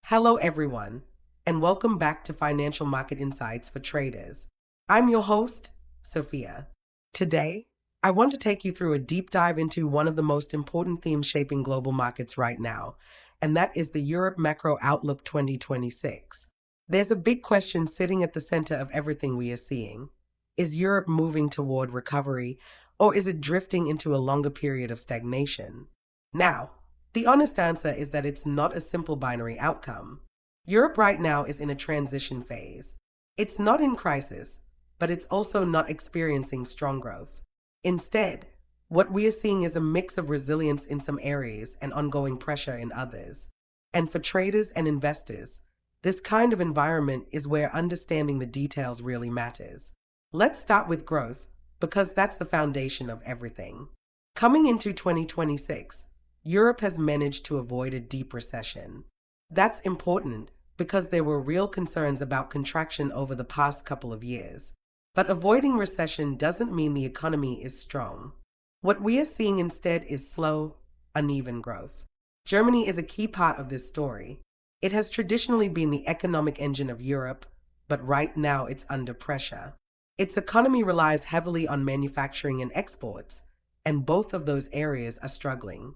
Hello, everyone, and welcome back to Financial Market Insights for Traders. I'm your host, Sophia. Today, I want to take you through a deep dive into one of the most important themes shaping global markets right now, and that is the Europe Macro Outlook 2026. There's a big question sitting at the center of everything we are seeing. Is Europe moving toward recovery, or is it drifting into a longer period of stagnation? Now, the honest answer is that it's not a simple binary outcome. Europe right now is in a transition phase. It's not in crisis, but it's also not experiencing strong growth. Instead, what we are seeing is a mix of resilience in some areas and ongoing pressure in others. And for traders and investors, this kind of environment is where understanding the details really matters. Let's start with growth, because that's the foundation of everything. Coming into 2026, Europe has managed to avoid a deep recession. That's important because there were real concerns about contraction over the past couple of years. But avoiding recession doesn't mean the economy is strong. What we are seeing instead is slow, uneven growth. Germany is a key part of this story. It has traditionally been the economic engine of Europe, but right now it's under pressure. Its economy relies heavily on manufacturing and exports, and both of those areas are struggling.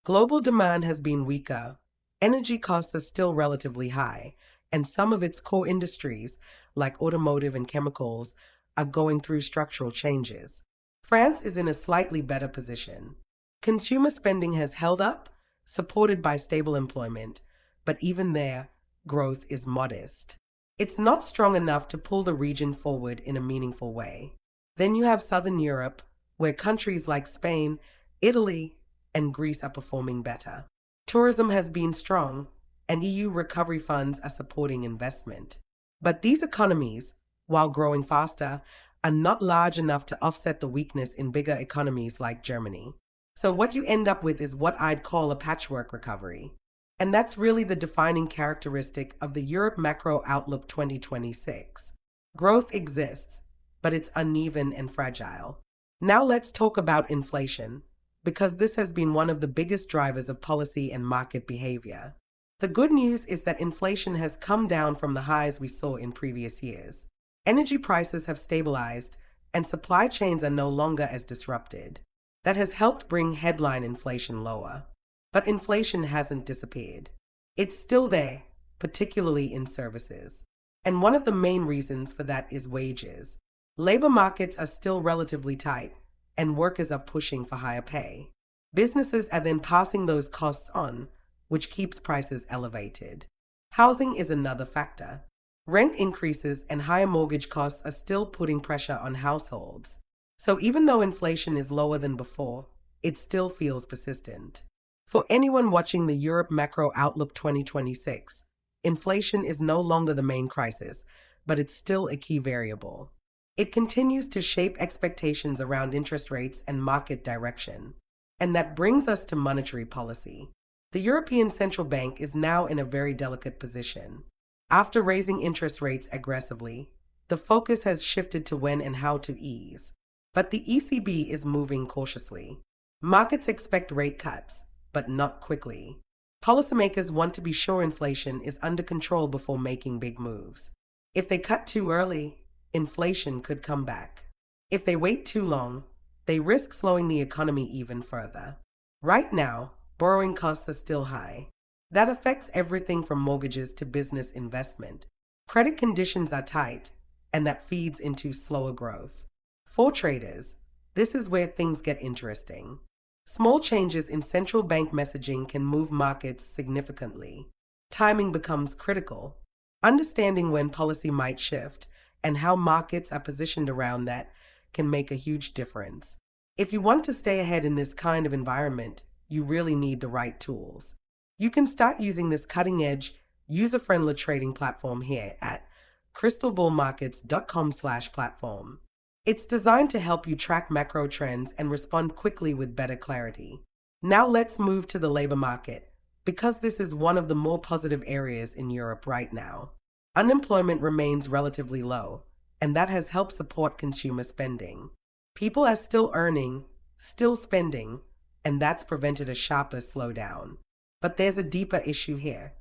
Global demand has been weaker, energy costs are still relatively high, and some of its core industries, like automotive and chemicals, are going through structural changes. France is in a slightly better position. Consumer spending has held up, supported by stable employment, but even there, growth is modest. It's not strong enough to pull the region forward in a meaningful way. Then you have Southern Europe, where countries like Spain, Italy, and Greece are performing better. Tourism has been strong, and EU recovery funds are supporting investment. But these economies, while growing faster, are not large enough to offset the weakness in bigger economies like Germany. So what you end up with is what I'd call a patchwork recovery. And that's really the defining characteristic of the Europe Macro Outlook 2026. Growth exists, but it's uneven and fragile. Now let's talk about inflation, because this has been one of the biggest drivers of policy and market behavior. The good news is that inflation has come down from the highs we saw in previous years. Energy prices have stabilized, and supply chains are no longer as disrupted. That has helped bring headline inflation lower. But inflation hasn't disappeared. It's still there, particularly in services. And one of the main reasons for that is wages. Labor markets are still relatively tight, and workers are pushing for higher pay. Businesses are then passing those costs on, which keeps prices elevated. Housing is another factor. Rent increases and higher mortgage costs are still putting pressure on households. So even though inflation is lower than before, it still feels persistent. For anyone watching the Europe Macro Outlook 2026, inflation is no longer the main crisis, but it's still a key variable. It continues to shape expectations around interest rates and market direction. And that brings us to monetary policy. The European Central Bank is now in a very delicate position. After raising interest rates aggressively, the focus has shifted to when and how to ease. But the ECB is moving cautiously. Markets expect rate cuts, but not quickly. Policymakers want to be sure inflation is under control before making big moves. If they cut too early, inflation could come back. If they wait too long, they risk slowing the economy even further. Right now, borrowing costs are still high. That affects everything from mortgages to business investment. Credit conditions are tight, and that feeds into slower growth. For traders, this is where things get interesting. Small changes in central bank messaging can move markets significantly. Timing becomes critical. Understanding when policy might shift and how markets are positioned around that can make a huge difference. If you want to stay ahead in this kind of environment, you really need the right tools. You can start using this cutting-edge, user-friendly trading platform here at crystalballmarkets.com/platform. It's designed to help you track macro trends and respond quickly with better clarity. Now let's move to the labor market, because this is one of the more positive areas in Europe right now. Unemployment remains relatively low, and that has helped support consumer spending. People are still earning, still spending, and that's prevented a sharper slowdown. But there's a deeper issue here.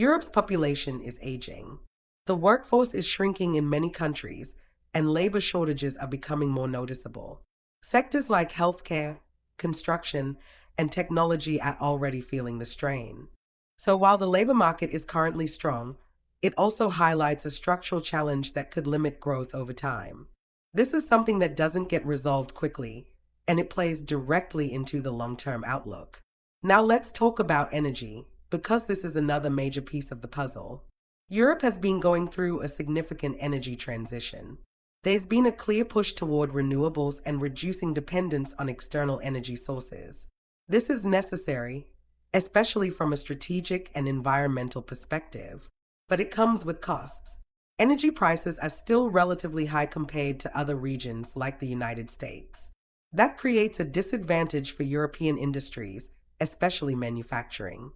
Europe's population is aging. The workforce is shrinking in many countries, and labor shortages are becoming more noticeable. Sectors like healthcare, construction, and technology are already feeling the strain. So while the labor market is currently strong, it also highlights a structural challenge that could limit growth over time. This is something that doesn't get resolved quickly, and it plays directly into the long-term outlook. Now let's talk about energy, because this is another major piece of the puzzle. Europe has been going through a significant energy transition. There's been a clear push toward renewables and reducing dependence on external energy sources. This is necessary, especially from a strategic and environmental perspective, but it comes with costs. Energy prices are still relatively high compared to other regions like the United States. That creates a disadvantage for European industries, especially manufacturing.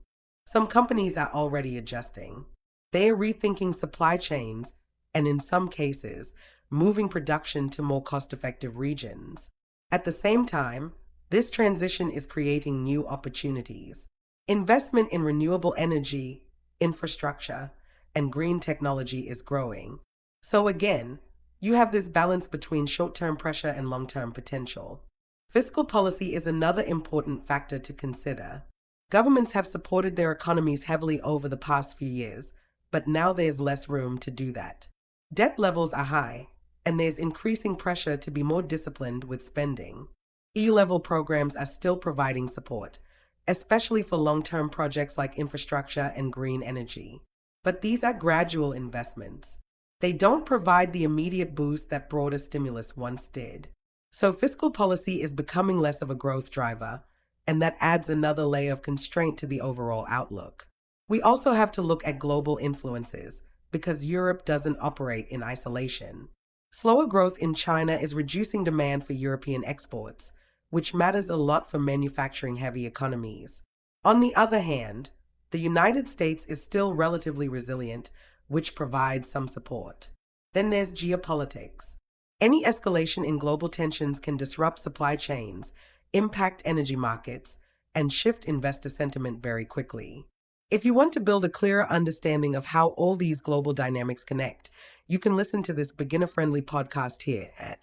Some companies are already adjusting. They are rethinking supply chains and, in some cases, moving production to more cost-effective regions. At the same time, this transition is creating new opportunities. Investment in renewable energy, infrastructure, and green technology is growing. So again, you have this balance between short-term pressure and long-term potential. Fiscal policy is another important factor to consider. Governments have supported their economies heavily over the past few years, but now there's less room to do that. Debt levels are high, and there's increasing pressure to be more disciplined with spending. EU-level programs are still providing support, especially for long-term projects like infrastructure and green energy. But these are gradual investments. They don't provide the immediate boost that broader stimulus once did. So fiscal policy is becoming less of a growth driver, and that adds another layer of constraint to the overall outlook. We also have to look at global influences, because Europe doesn't operate in isolation. Slower growth in China is reducing demand for European exports, which matters a lot for manufacturing-heavy economies. On the other hand, the United States is still relatively resilient, which provides some support. Then there's geopolitics. Any escalation in global tensions can disrupt supply chains, impact energy markets, and shift investor sentiment very quickly. If you want to build a clearer understanding of how all these global dynamics connect, you can listen to this beginner-friendly podcast here at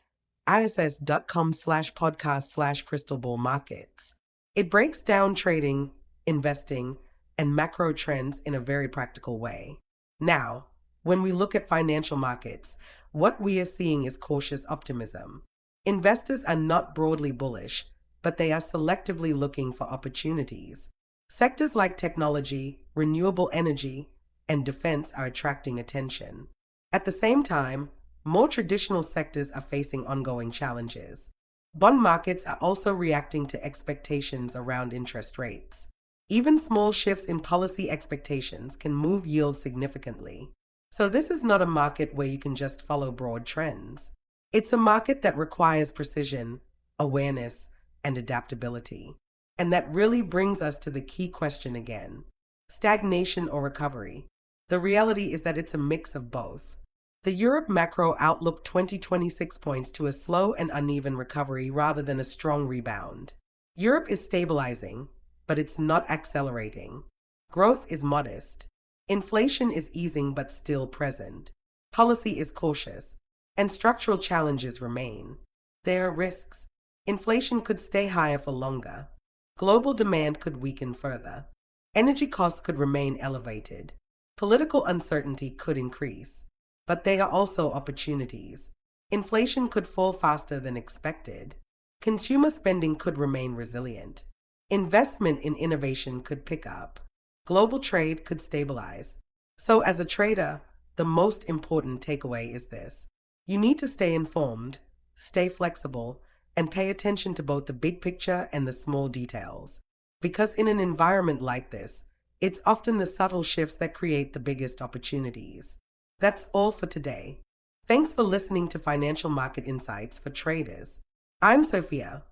iss.com/podcast/crystalballmarkets. It breaks down trading, investing, and macro trends in a very practical way. Now, when we look at financial markets, what we are seeing is cautious optimism. Investors are not broadly bullish, but they are selectively looking for opportunities. Sectors like technology, renewable energy, and defense are attracting attention. At the same time, more traditional sectors are facing ongoing challenges. Bond markets are also reacting to expectations around interest rates. Even small shifts in policy expectations can move yields significantly. So this is not a market where you can just follow broad trends. It's a market that requires precision, awareness, and adaptability. And that really brings us to the key question again: stagnation or recovery? The reality is that it's a mix of both. The Europe Macro Outlook 2026 points to a slow and uneven recovery rather than a strong rebound. Europe is stabilizing, but it's not accelerating. Growth is modest. Inflation is easing but still present. Policy is cautious, and structural challenges remain. There are risks. Inflation could stay higher for longer. Global demand could weaken further. Energy costs could remain elevated. Political uncertainty could increase. But they are also opportunities. Inflation could fall faster than expected. Consumer spending could remain resilient. Investment in innovation could pick up. Global trade could stabilize. So as a trader, the most important takeaway is this: you need to stay informed, stay flexible, and pay attention to both the big picture and the small details. Because in an environment like this, it's often the subtle shifts that create the biggest opportunities. That's all for today. Thanks for listening to Financial Market Insights for Traders. I'm Sophia,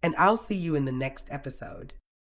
and I'll see you in the next episode.